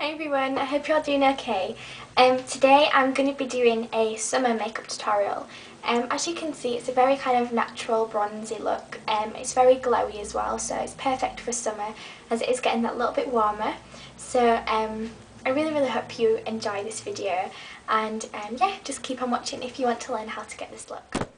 Hi everyone, I hope you're doing okay. Today I'm going to be doing a summer makeup tutorial. As you can see, it's a very kind of natural bronzy look. It's very glowy as well, so it's perfect for summer as it is getting that little bit warmer. So I really hope you enjoy this video, and yeah, just keep on watching if you want to learn how to get this look.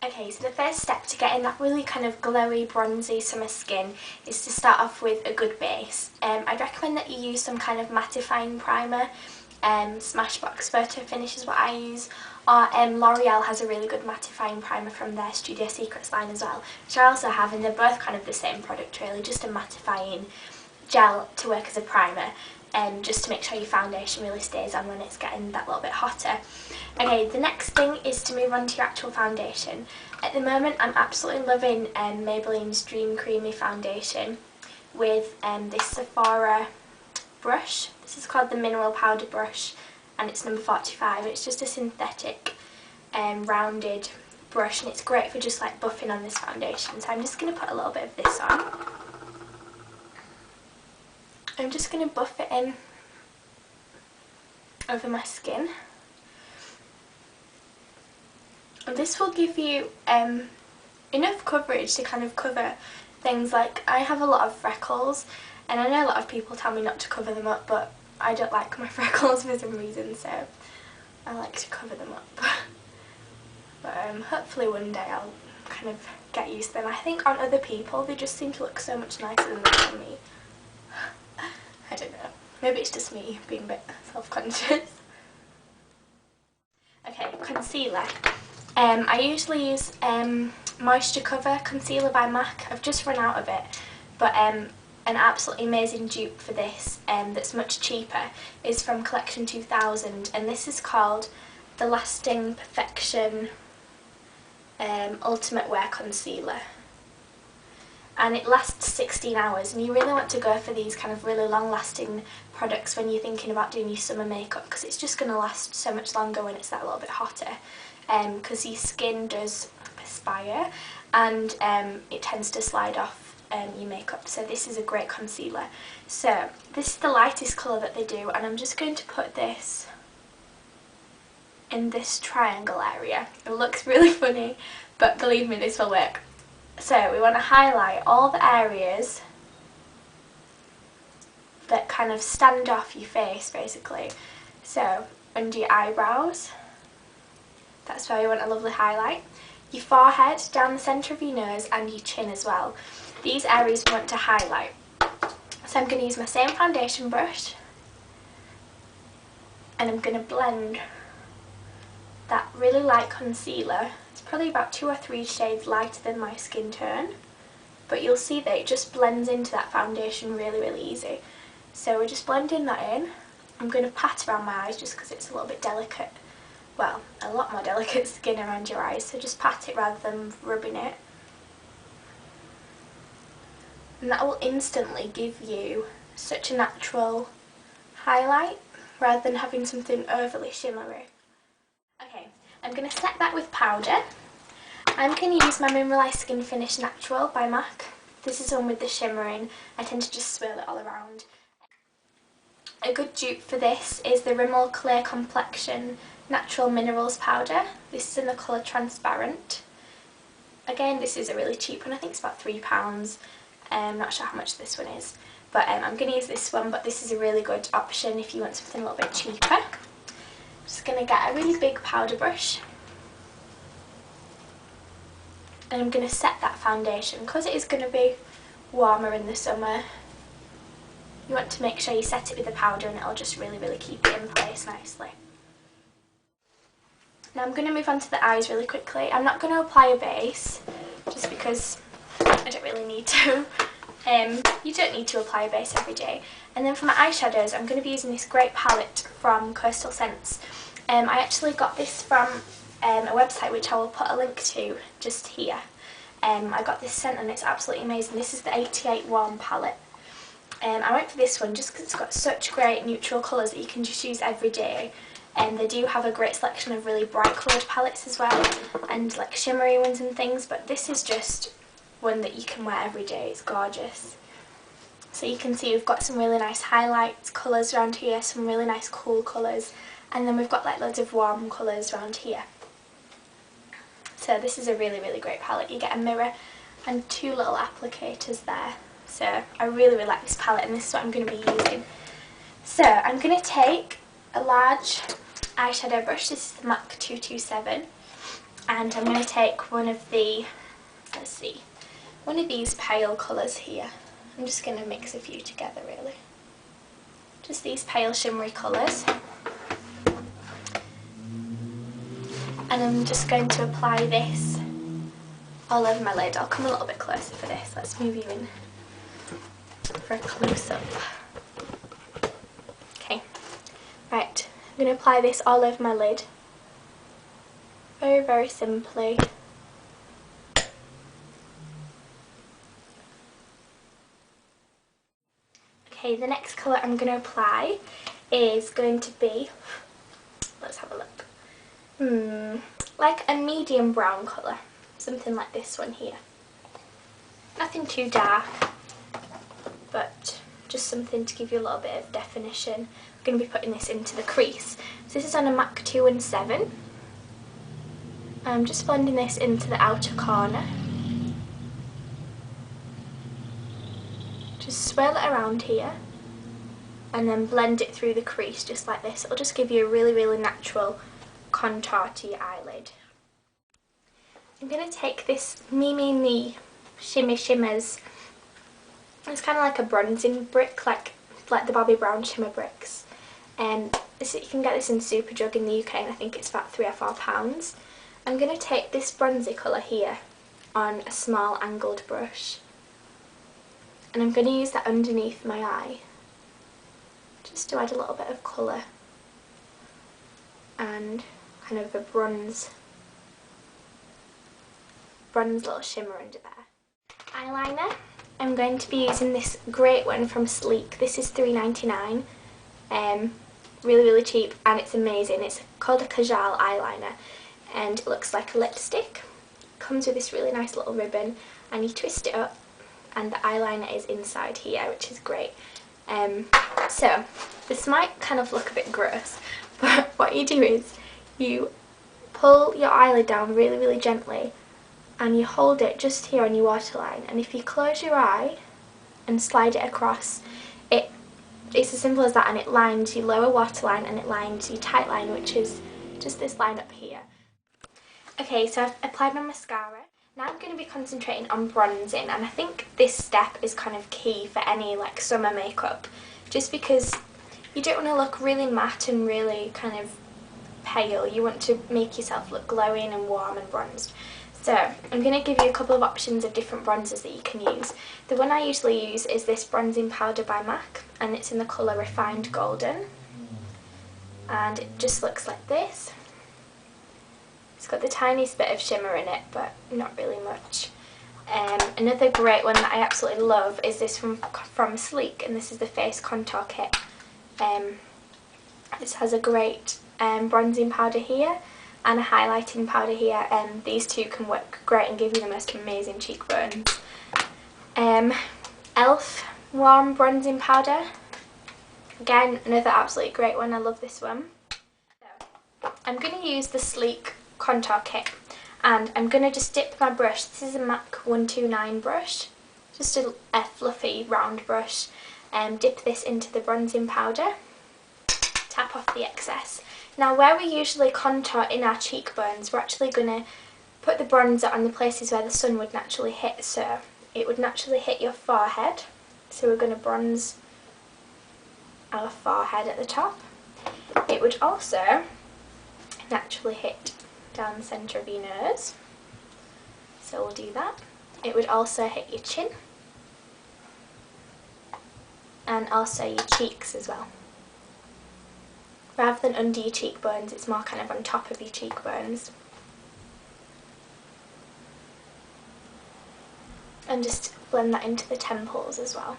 Okay, so the first step to getting that really kind of glowy, bronzy summer skin is to start off with a good base. I'd recommend that you use some kind of mattifying primer. Smashbox Photo Finish is what I use, or L'Oreal has a really good mattifying primer from their Studio Secrets line as well, which I also have, and they're both kind of the same product really, just a mattifying gel to work as a primer. Just to make sure your foundation really stays on when it's getting that little bit hotter. Okay, the next thing is to move on to your actual foundation. At the moment I'm absolutely loving Maybelline's Dream Creamy foundation with this Sephora brush. This is called the Mineral Powder brush and it's number 45. It's just a synthetic rounded brush and it's great for just like buffing on this foundation. So I'm just going to put a little bit of this on. I'm just going to buff it in over my skin. And this will give you enough coverage to kind of cover things like, I have a lot of freckles and I know a lot of people tell me not to cover them up, but I don't like my freckles for some reason, so I like to cover them up. But hopefully one day I'll kind of get used to them. I think on other people they just seem to look so much nicer than they do on me. I don't know, maybe it's just me being a bit self-conscious. Okay, concealer. I usually use Moisture Cover Concealer by MAC. I've just run out of it, but an absolutely amazing dupe for this that's much cheaper is from Collection 2000, and this is called the Lasting Perfection Ultimate Wear Concealer. And it lasts 16 hours, and you really want to go for these kind of really long lasting products when you're thinking about doing your summer makeup, because it's just going to last so much longer when it's that little bit hotter, because your skin does perspire and it tends to slide off your makeup. So this is a great concealer. So this is the lightest colour that they do, and I'm just going to put this in this triangle area. It looks really funny, but believe me, this will work. So we want to highlight all the areas that kind of stand off your face basically. So under your eyebrows, that's where we want a lovely highlight. Your forehead, down the centre of your nose, and your chin as well. These areas we want to highlight. So I'm going to use my same foundation brush and I'm going to blend that really light concealer. It's probably about 2 or 3 shades lighter than my skin tone, but you'll see that it just blends into that foundation really easy. So we're just blending that in. I'm going to pat around my eyes just because it's a little bit delicate, well, a lot more delicate skin around your eyes, so just pat it rather than rubbing it. And that will instantly give you such a natural highlight rather than having something overly shimmery. Okay, I'm going to set that with powder. I'm going to use my Mineralize Skinfinish Natural by MAC. This is one with the shimmer in. I tend to just swirl it all around. A good dupe for this is the Rimmel Clear Complexion Natural Minerals Powder. This is in the colour Transparent. Again, this is a really cheap one. I think it's about £3. I'm not sure how much this one is, but I'm going to use this one, but this is a really good option if you want something a little bit cheaper. Just going to get a really big powder brush and I'm going to set that foundation. Because it is going to be warmer in the summer, you want to make sure you set it with the powder and it'll just really keep it in place nicely. Now I'm going to move on to the eyes really quickly. I'm not going to apply a base just because I don't really need to. You don't need to apply a base every day. And then for my eyeshadows, I'm going to be using this great palette from Coastal Scents. I actually got this from a website which I will put a link to just here. I got this scent and it's absolutely amazing. This is the 88 Warm palette. I went for this one just because it's got such great neutral colours that you can just use every day. And they do have a great selection of really bright coloured palettes as well, and like shimmery ones and things, but this is just one that you can wear every day. It's gorgeous. So you can see we've got some really nice highlights, colours around here, some really nice cool colours, and then we've got like loads of warm colours around here. So this is a really, really great palette. You get a mirror and 2 little applicators there. So I really, really like this palette, and this is what I'm going to be using. So I'm going to take a large eyeshadow brush. This is the MAC 227, and I'm going to take one of the, let's see, one of these pale colours here. I'm just going to mix a few together really. Just these pale shimmery colours. And I'm just going to apply this all over my lid. I'll come a little bit closer for this. Let's move you in for a close-up. Okay, right, I'm going to apply this all over my lid. Very, very simply. Okay, the next colour I'm going to apply is going to be, let's have a look, like a medium brown colour, something like this one here. Nothing too dark, but just something to give you a little bit of definition. I'm going to be putting this into the crease. So this is on a MAC 217. I'm just blending this into the outer corner. Just swirl it around here and then blend it through the crease just like this. It'll just give you a really, really natural contour to your eyelid. I'm going to take this Me Shimmy Shimmers. It's kind of like a bronzing brick, like the Bobbi Brown shimmer bricks. You can get this in Superdrug in the UK, and I think it's about £3 or £4. I'm going to take this bronzy colour here on a small angled brush, and I'm going to use that underneath my eye just to add a little bit of colour and kind of a bronze little shimmer under there. Eyeliner, I'm going to be using this great one from Sleek. This is £3.99, really, really cheap, and it's amazing. It's called a Kajal eyeliner, and it looks like a lipstick. It comes with this really nice little ribbon, and you twist it up and the eyeliner is inside here, which is great. So this might kind of look a bit gross, but what you do is you pull your eyelid down really, really gently, and you hold it just here on your waterline, and if you close your eye and slide it across, it's as simple as that, and it lines your lower waterline and it lines your tight line, which is just this line up here. Okay, so I've applied my mascara. Now I'm going to be concentrating on bronzing, and I think this step is kind of key for any like summer makeup, just because you don't want to look really matte and really kind of pale. You want to make yourself look glowing and warm and bronzed. So I'm going to give you a couple of options of different bronzers that you can use. The one I usually use is this bronzing powder by MAC, and it's in the colour Refined Golden, and it just looks like this. It's got the tiniest bit of shimmer in it, but not really much. Another great one that I absolutely love is this from Sleek, and this is the Face Contour Kit. This has a great bronzing powder here and a highlighting powder here, and these two can work great and give you the most amazing cheekbones. Elf Warm Bronzing Powder, again another absolutely great one. I love this one. So, I'm going to use the Sleek Contour Kit, and I'm going to just dip my brush. This is a MAC 129 brush, just a fluffy round brush. Dip this into the bronzing powder, tap off the excess. Now where we usually contour in our cheekbones, we're actually going to put the bronzer on the places where the sun would naturally hit, so it would naturally hit your forehead. So we're going to bronze our forehead at the top. It would also naturally hit down the centre of your nose, so we'll do that. It would also hit your chin and also your cheeks as well. Rather than under your cheekbones, it's more kind of on top of your cheekbones. And just blend that into the temples as well.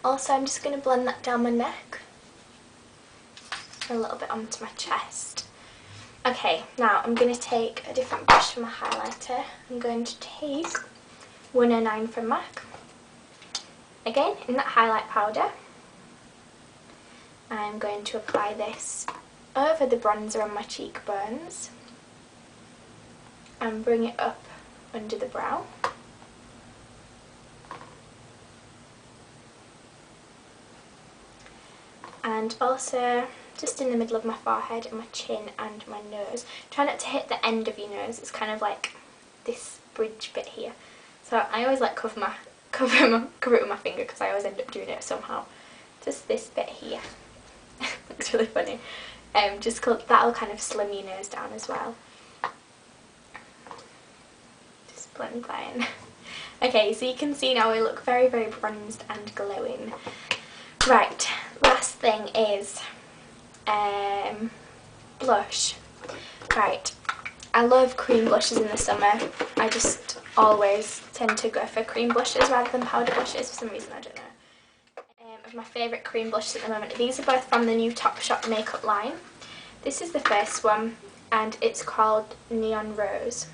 Also, I'm just going to blend that down my neck, a little bit onto my chest. Okay, now I'm going to take a different brush for my highlighter. I'm going to take 109 from MAC. Again, in that highlight powder, I'm going to apply this over the bronzer on my cheekbones and bring it up under the brow. And also just in the middle of my forehead and my chin and my nose. Try not to hit the end of your nose, it's kind of like this bridge bit here. So I always like cover it with my finger because I always end up doing it somehow. Just this bit here. Looks really funny. Just that'll kind of slim your nose down as well. Just blend that in. Okay, so you can see now we look very, very bronzed and glowing. Right, last thing is blush. Right, I love cream blushes in the summer. I just always tend to go for cream blushes rather than powder blushes for some reason, I don't know. Of my favourite cream blushes at the moment. These are both from the new Topshop makeup line. This is the first one and it's called Neon Rose.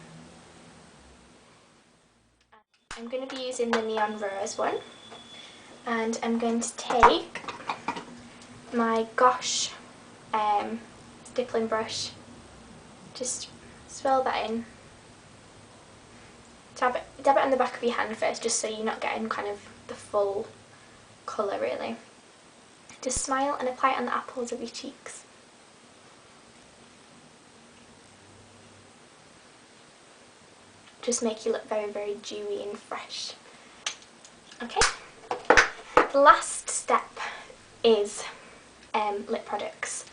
I'm going to be using the Neon Rose one, and I'm going to take my Gosh stippling brush, just swirl that in, dab it on the back of your hand first just so you're not getting kind of the full colour really. Just smile and apply it on the apples of your cheeks. Just make you look very, very dewy and fresh. Okay, the last step is lip products.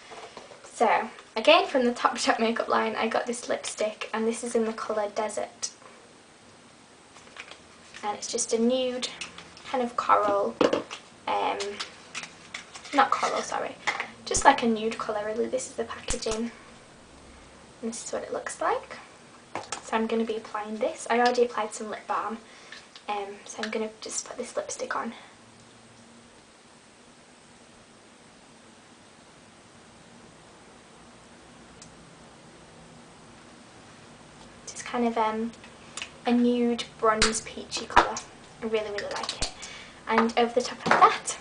So again from the Topshop makeup line I got this lipstick and this is in the colour Desert. And it's just a nude kind of coral, not coral, sorry, just like a nude colour really. This is the packaging and this is what it looks like. So I'm going to be applying this. I already applied some lip balm, so I'm going to just put this lipstick on. Just kind of a nude bronze peachy colour. I really, really like it. And over the top of that,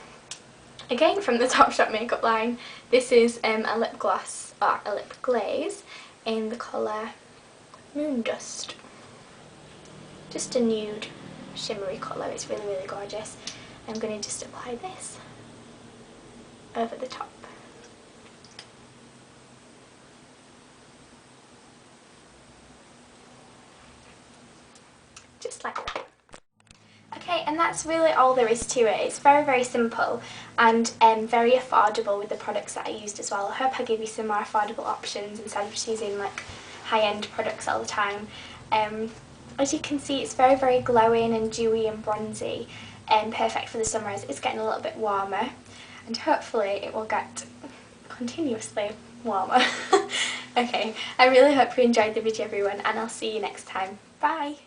again from the Topshop makeup line, this is a lip gloss, or a lip glaze in the colour Moon Dust. Just a nude shimmery colour, it's really, really gorgeous. I'm going to just apply this over the top. Just like that. Okay, and that's really all there is to it. It's very, very simple and very affordable with the products that I used as well. I hope I give you some more affordable options instead of just using like high-end products all the time. As you can see, it's very, very glowing and dewy and bronzy and perfect for the summer as it's getting a little bit warmer, and hopefully it will get continuously warmer. Okay, I really hope you enjoyed the video everyone, and I'll see you next time. Bye!